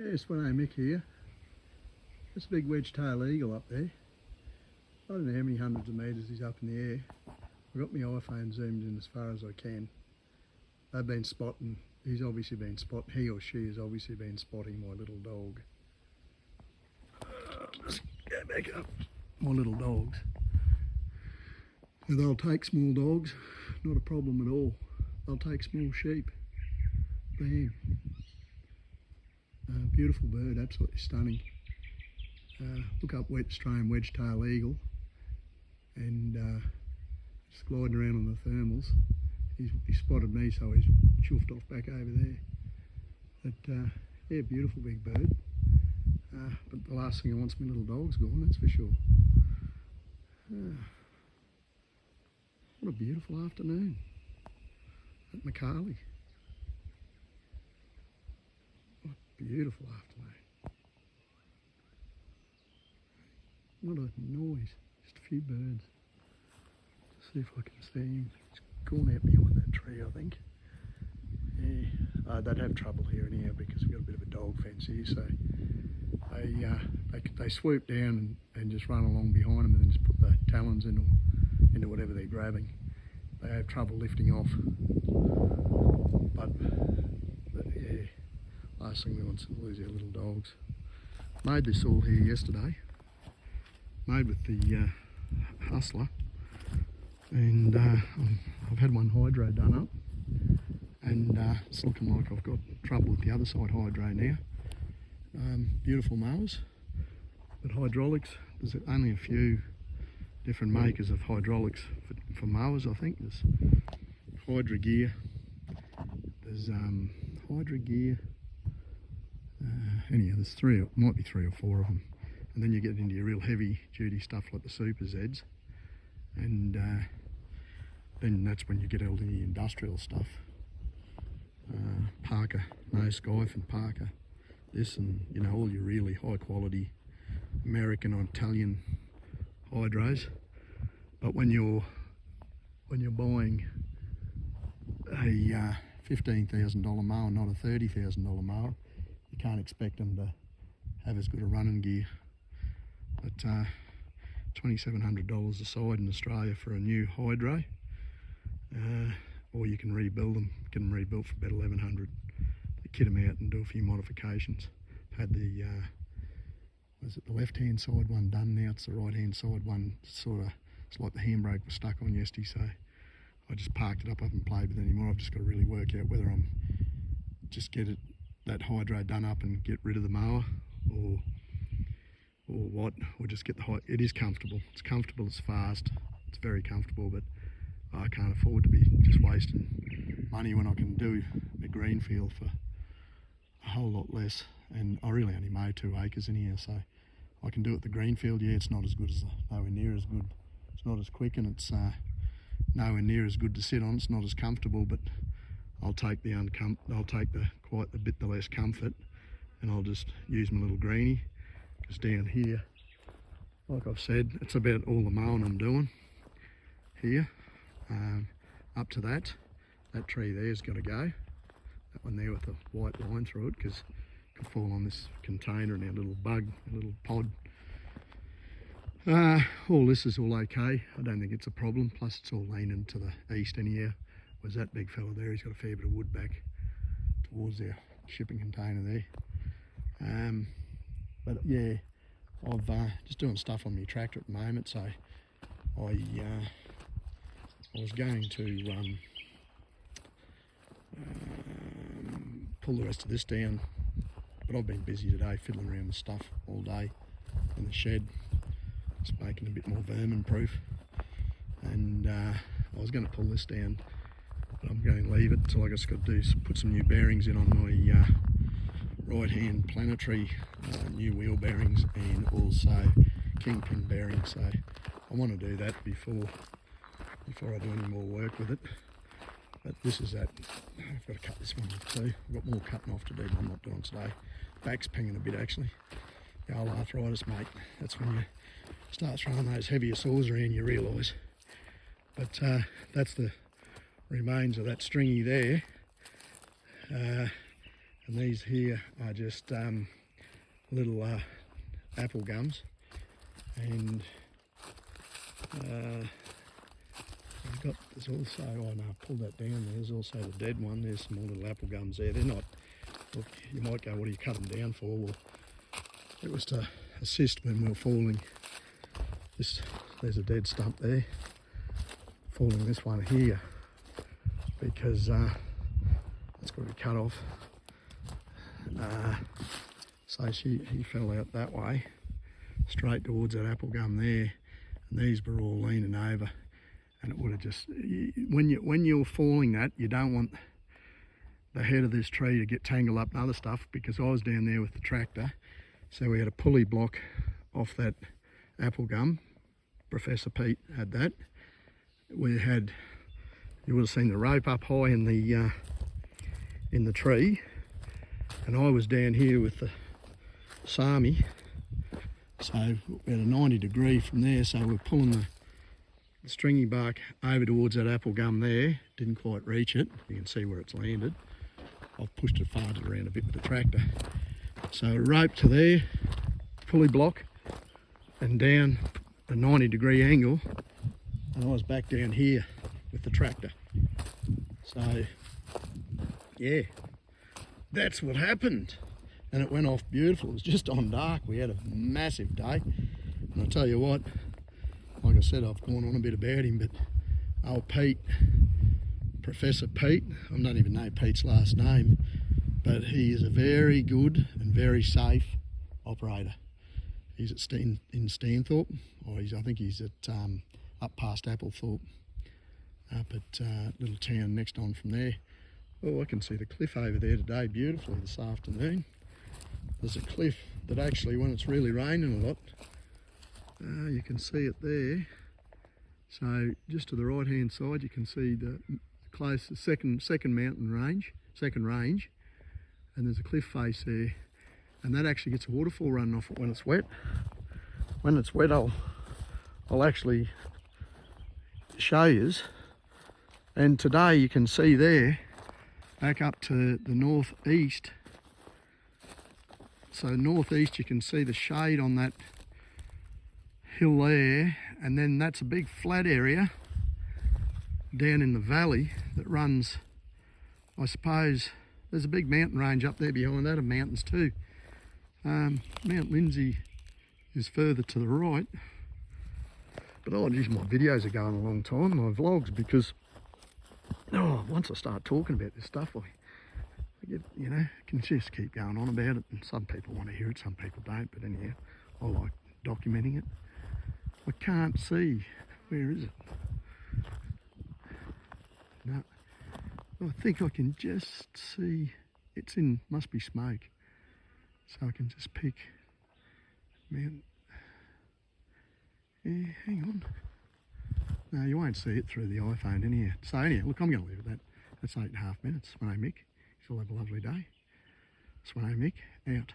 Yeah, Swano Mick here. That's a big Wedge Tail Eagle up there. I don't know how many hundreds of metres he's up in the air. I've got my iPhone zoomed in as far as I can. They've been spotting, he or she has obviously been spotting my little dog. Let's go back up. My little dogs. Now they'll take small dogs, not a problem at all. They'll take small sheep. Bam. Beautiful bird, absolutely stunning. Look up Australian Wedge Tail Eagle and just gliding around on the thermals. He spotted me, so he's chuffed off back over there. But yeah, beautiful big bird. But the last thing I want's my little dog's gone, that's for sure. What a beautiful afternoon at Macquarie. What a beautiful afternoon. What a noise, just a few birds. Let's see if I can see him. He's gone out behind that tree, I think. Yeah, they'd have trouble here anyhow because we've got a bit of a dog fence here, so they swoop down and just run along behind them and then just put the talons into whatever they're grabbing. They have trouble lifting off. But yeah, last thing we want is to lose our little dogs. Made this all here yesterday. Made with the Hustler, and I've had one hydro done up, and it's looking like I've got trouble with the other side hydro now. Beautiful mowers, but hydraulics, there's only a few different makers of hydraulics for mowers. I think there's Hydra Gear, there's Hydra Gear, anyhow there's might be three or four of them. And then you get into your real heavy duty stuff like the Super Zs, and then that's when you get all the industrial stuff. Parker, no Skype and Parker, this, and you know, all your really high quality American or Italian hydros. But when you're buying a $15,000 mower, not a $30,000 mower, you can't expect them to have as good a running gear. But $2,700 a side in Australia for a new hydro, or you can rebuild them, get them rebuilt for about $1,100. They kit them out and do a few modifications. Had the the left hand side one done, now it's the right hand side one. It's like the handbrake was stuck on yesterday, so I just parked it up. I haven't played with it anymore. I've just got to really work out whether I'm just get that hydro done up and get rid of the mower, or just get the it is comfortable. It's comfortable, it's fast, it's very comfortable, but I can't afford to be just wasting money when I can do a green field for a whole lot less. And I really only mow 2 acres in here, so I can do it the green field. Yeah, it's not as good as nowhere near as good. It's not as quick, and it's nowhere near as good to sit on. It's not as comfortable, but I'll take quite a bit the less comfort, and I'll just use my little greenie. Because down here, like I've said, it's about all the mowing I'm doing here. Up to that tree there's got to go. That one there with the white line through it, because it could fall on this container and our little bug, a little pod. All this is all okay. I don't think it's a problem. Plus it's all leaning to the east anyhow. Whereas that big fella there, he's got a fair bit of wood back towards our shipping container there. But yeah, I've just doing stuff on my tractor at the moment, so I was going to pull the rest of this down, but I've been busy today fiddling around with stuff all day in the shed, just making it a bit more vermin proof, and I was going to pull this down, but I'm going to leave it until I just got to put some new bearings in on my right hand planetary, new wheel bearings, and also kingpin bearings. So I want to do that before I do any more work with it. But this is that. I've got to cut this one off too. I've got more cutting off to do, but I'm not doing today. Back's pinging a bit actually. The old arthritis, mate. That's when you start throwing those heavier saws around, you realise. But that's the remains of that stringy there. And these here are just little apple gums, and there's also, oh no, pull that down, there's also the dead one. There's some more little apple gums there. They're not, look, you might go, what do you cut them down for? Well, it was to assist when we were falling. There's a dead stump there, falling this one here, because it's got to be cut off. So he fell out that way, straight towards that apple gum there, and these were all leaning over, and it would have just, when you're falling that, you don't want the head of this tree to get tangled up in other stuff, because I was down there with the tractor, so we had a pulley block off that apple gum. Professor Pete had that. We had, you would have seen the rope up high in the tree, and I was down here with the Sami, so we had a 90 degree from there, so we're pulling the stringy bark over towards that apple gum there. Didn't quite reach it, you can see where it's landed. I've pushed it farther around a bit with the tractor. So a rope to there, pulley block, and down a 90 degree angle, and I was back down here with the tractor. So yeah, that's what happened. And it went off beautiful. It was just on dark. We had a massive day. And I tell you what, like I said, I've gone on a bit about him, but old Pete, Professor Pete, I don't even know Pete's last name, but he is a very good and very safe operator. He's at in Stanthorpe, or I think he's at up past Applethorpe, up at little town next on from there. Oh, I can see the cliff over there today beautifully this afternoon. There's a cliff that actually, when it's really raining a lot, you can see it there. So just to the right hand side, you can see the closest second mountain range, second range, and there's a cliff face there, and that actually gets a waterfall running off it when it's wet. When it's wet, I'll actually show yous. And today you can see there, back up to the northeast. So northeast, you can see the shade on that hill there, and then that's a big flat area down in the valley that runs, I suppose, there's a big mountain range up there behind that, and mountains too. Mount Lindsay is further to the right, but I use my videos are going a long time, my vlogs, because once I start talking about this stuff, I get, you know, can just keep going on about it, and some people want to hear it, some people don't, but anyhow, I like documenting it. I can't see, where is it? No, I think I can just see, it's in, must be smoke, so I can just pick, man, yeah, hang on. No, you won't see it through the iPhone anyhow. So anyhow, look, I'm going to leave it at that. That's 8.5 minutes. Swano Mick. You'll have a lovely day. Swano Mick, out.